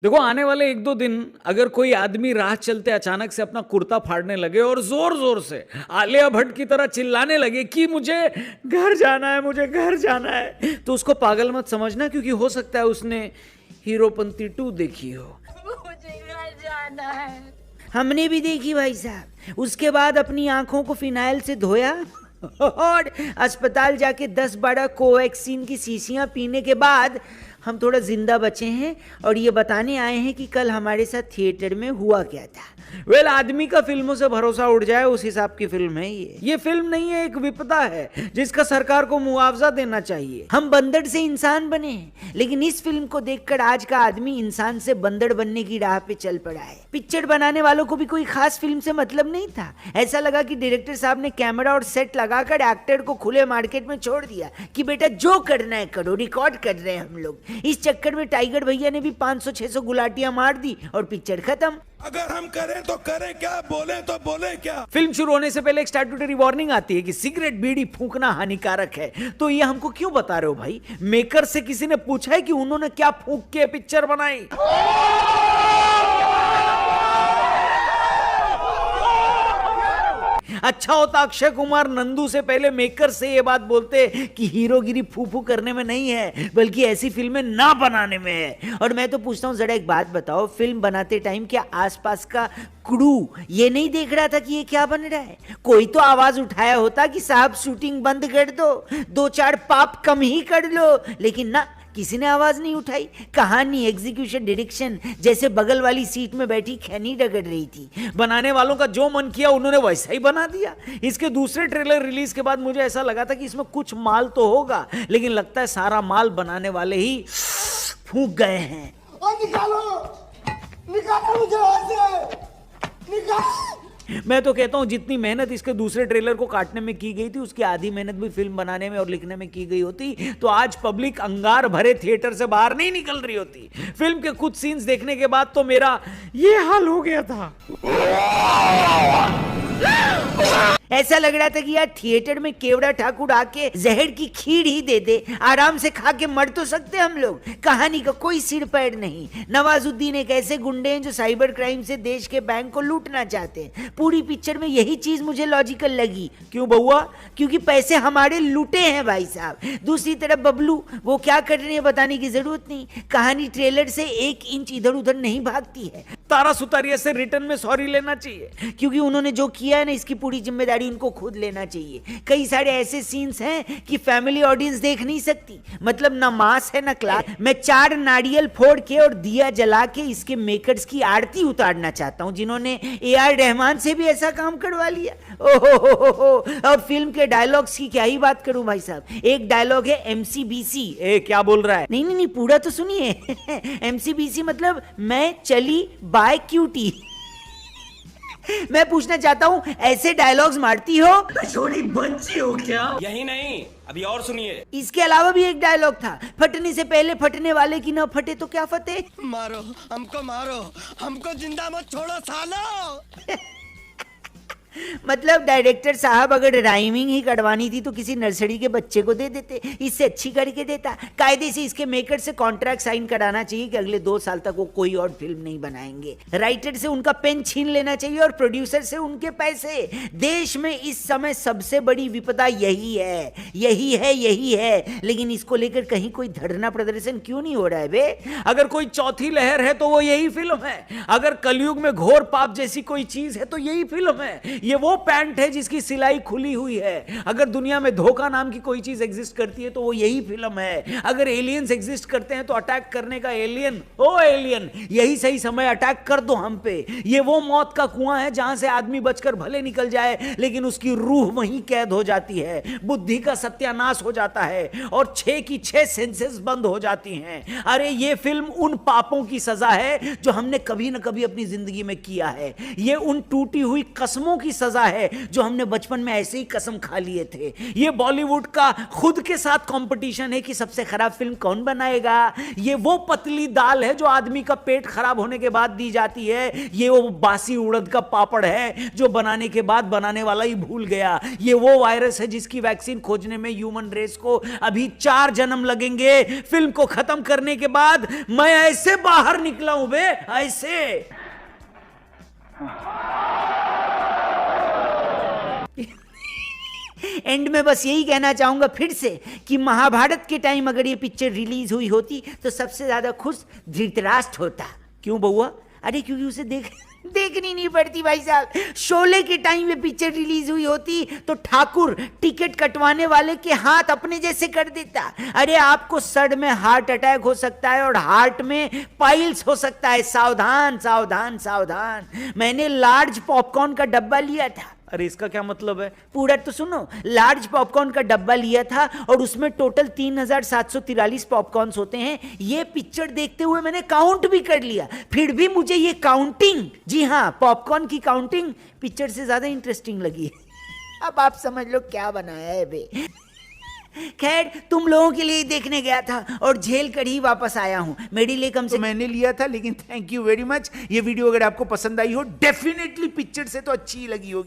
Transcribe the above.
देखो आने वाले 1-2 दिन अगर कोई आदमी राह चलते अचानक से अपना कुर्ता फाड़ने लगे और जोर जोर से आलिया भट्ट की तरह चिल्लाने लगे कि मुझे घर जाना है, मुझे घर जाना है, तो उसको पागल मत समझना, क्योंकि हो सकता है उसने हीरोपंती 2 देखी हो। मुझे घर जाना है। हमने भी देखी भाई साहब। उसके बाद अपनी आंखों को फिनाइल से धोया और अस्पताल जाके 10-12 कोवैक्सीन की शीशियां पीने के बाद हम थोड़ा जिंदा बचे हैं और ये बताने आए हैं कि कल हमारे साथ थिएटर में हुआ क्या था। वेल, आदमी का फिल्मों से भरोसा उड़ जाए उस हिसाब की फिल्म है ये फिल्म नहीं है, एक विपदा है जिसका सरकार को मुआवजा देना चाहिए। हम बंदर से इंसान बने हैं, लेकिन इस फिल्म को देखकर आज का आदमी इंसान से बंदर बनने की राह पे चल पड़ा है। पिक्चर बनाने वालों को भी कोई खास फिल्म से मतलब नहीं था। ऐसा लगा कि डायरेक्टर साहब ने कैमरा और सेट लगाकर एक्टर को खुले मार्केट में छोड़ दिया कि बेटा जो करना है करो, रिकॉर्ड कर रहे हैं हम लोग। इस चक्कर में टाइगर भैया ने भी 500-600 गुलाटियां मार दी और पिक्चर खत्म। अगर हम करें तो करें क्या, बोले तो बोले क्या। फिल्म शुरू होने से पहले एक स्टैट्यूटरी वार्निंग आती है कि सिगरेट बीड़ी फूंकना हानिकारक है। तो ये हमको क्यों बता रहे हो भाई? मेकर से किसी ने पूछा है कि उन्होंने क्या फूंक के पिक्चर बनाई? अच्छा होता अक्षय कुमार नंदू से पहले मेकर से ये बात बोलते कि हीरोगिरी फूफू करने में नहीं है, बल्कि ऐसी फिल्में ना बनाने में है। और मैं तो पूछता हूँ, जरा एक बात बताओ, फिल्म बनाते टाइम क्या आसपास का क्रू ये नहीं देख रहा था कि ये क्या बन रहा है? कोई तो आवाज उठाया होता कि साहब शूटिंग बंद कर दो, 2-4 पाप कम ही कर लो, लेकिन ना, किसी ने आवाज नहीं उठाई। कहानी, एग्जीक्यूशन, डायरेक्शन जैसे बगल वाली सीट में बैठी खैनी रगड़ रही थी। बनाने वालों का जो मन किया उन्होंने वैसा ही बना दिया। इसके दूसरे ट्रेलर रिलीज के बाद मुझे ऐसा लगा था कि इसमें कुछ माल तो होगा, लेकिन लगता है सारा माल बनाने वाले ही फूंक गए हैं। निकालो, निकालो मुझे वहां से, निकाल। मैं तो कहता हूं जितनी मेहनत इसके दूसरे ट्रेलर को काटने में की गई थी, उसकी आधी मेहनत भी फिल्म बनाने में और लिखने में की गई होती तो आज पब्लिक अंगार भरे थिएटर से बाहर नहीं निकल रही होती। फिल्म के कुछ सीन्स देखने के बाद तो मेरा ये हाल हो गया था। ऐसा लग रहा था कि यार थिएटर में केवड़ा ठाकुर आके जहर की खीर ही दे दे, आराम से खा के मर तो सकते हम लोग। कहानी का कोई सिर पैर नहीं। नवाजुद्दीन एक ऐसे गुंडे हैं जो साइबर क्राइम से देश के बैंक को लूटना चाहते हैं। पूरी पिक्चर में यही चीज मुझे लॉजिकल लगी। क्यों बउआ? क्योंकि पैसे हमारे लूटे हैं भाई साहब। दूसरी तरफ बबलू, वो क्या कर रहे हैं बताने की जरूरत नहीं। कहानी ट्रेलर से 1 इंच इधर उधर नहीं भागती है। तारा सुतारिया से रिटर्न में सॉरी लेना चाहिए, क्योंकि उन्होंने जो किया है ना, इसकी पूरी जिम्मेदारी उनको खुद लेना चाहिए। कई सारे ऐसे सीन्स हैं कि फैमिली ऑडियंस देख नहीं सकती। मतलब ना मास है ना क्लास। मैं 4 नारियल फोड़ के और दिया जला के इसके मेकर्स की आरती उतारना चाहता हूं, जिन्होंने AR रहमान से भी ऐसा काम करवा लिया। ओहो। और फिल्म के डायलॉग्स की क्या ही बात करूं भाई साहब। एक डायलॉग है MCBC। क्या बोल रहा है? नहीं, पूरा तो सुनिए। MCBC मतलब मैं चली बाय क्यूटी। मैं पूछना चाहता हूं, ऐसे डायलॉग्स मारती हो? छोटी बच्ची हो क्या? यही नहीं, अभी और सुनिए। इसके अलावा भी एक डायलॉग था, फटने से पहले फटने वाले की न फटे तो क्या फटे। मारो हमको जिंदा मत छोड़ो सालो। मतलब डायरेक्टर साहब अगर राइमिंग ही करवानी थी तो किसी नर्सरी के बच्चे को दे देते, इससे अच्छी करके देता। कायदे से इसके मेकर से कॉन्ट्रैक्ट साइन कराना चाहिए कि अगले 2 साल तक वो कोई और फिल्म नहीं बनाएंगे। राइटर से उनका पेन छीन लेना चाहिए और प्रोड्यूसर से उनके पैसे। देश में इस समय सबसे बड़ी विपदा यही है। लेकिन इसको लेकर कहीं कोई धरना प्रदर्शन क्यों नहीं हो रहा है बे? अगर कोई चौथी लहर है तो वो यही फिल्म है। अगर कलयुग में घोर पाप जैसी कोई चीज है तो यही फिल्म है। ये वो पैंट है जिसकी सिलाई खुली हुई है। अगर दुनिया में धोखा नाम की कोई चीज एग्जिस्ट करती है तो वो यही फिल्म है। अगर एलियंस एग्जिस्ट करते हैं तो अटैक करने का एलियन, ओ एलियन, यही सही समय, अटैक कर दो हम पे। ये वो मौत का कुआं है जहां से आदमी बचकर भले निकल जाए, लेकिन उसकी रूह वहीं कैद हो जाती है। बुद्धि का सत्यानाश हो जाता है और 6 की 6 सेंसेस बंद हो जाती हैं। अरे ये फिल्म उन पापों की सजा है जो हमने कभी ना कभी अपनी जिंदगी में किया है। ये उन टूटी हुई कसमों की सजा है जो हमने बचपन में ऐसे ही कसम खा लिए थे। ये बॉलीवुड का खुद के साथ कंपटीशन है कि सबसे खराब फिल्म कौन बनाएगा। ये वो पतली दाल है जो आदमी का पेट खराब होने के बाद दी जाती है। ये वो बासी उड़द का पापड़ है जो बनाने के बाद बनाने वाला ही भूल गया। ये वो वायरस है जिसकी वैक्सीन खोजने में ह्यूमन रेस को अभी 4 जन्म लगेंगे। फिल्म को खत्म करने के बाद मैं ऐसे बाहर निकला हूं बे, ऐसे। एंड में बस यही कहना चाहूंगा फिर से कि महाभारत के टाइम अगर ये पिक्चर रिलीज हुई होती तो सबसे ज्यादा खुश धृतराष्ट्र होता। क्यों बउआ? अरे क्योंकि उसे देखनी नहीं पड़ती भाई साहब। शोले के टाइम में पिक्चर रिलीज हुई होती तो ठाकुर टिकट कटवाने वाले के हाथ अपने जैसे कर देता। अरे आपको सर में हार्ट अटैक हो सकता है और हार्ट में पाइल्स हो सकता है। सावधान सावधान सावधान। मैंने लार्ज पॉपकॉर्न का डब्बा लिया था। अरे इसका क्या मतलब है? पूरा तो सुनो। लार्ज पॉपकॉर्न का डब्बा लिया था और उसमें टोटल 3743 पॉपकॉर्न्स होते हैं। ये पिक्चर देखते हुए मैंने काउंट भी कर लिया। फिर भी मुझे ये काउंटिंग, जी हाँ पॉपकॉर्न की काउंटिंग, पिक्चर से ज्यादा इंटरेस्टिंग लगी। अब आप समझ लो क्या बनाया है बे। खैर तुम लोगों के लिए देखने गया था और झेल कर ही वापस आया हूं। मेरे लिए कम से मैंने लिया था, लेकिन थैंक यू वेरी मच। ये वीडियो अगर आपको पसंद आई हो, डेफिनेटली पिक्चर से तो अच्छी ही लगी होगी।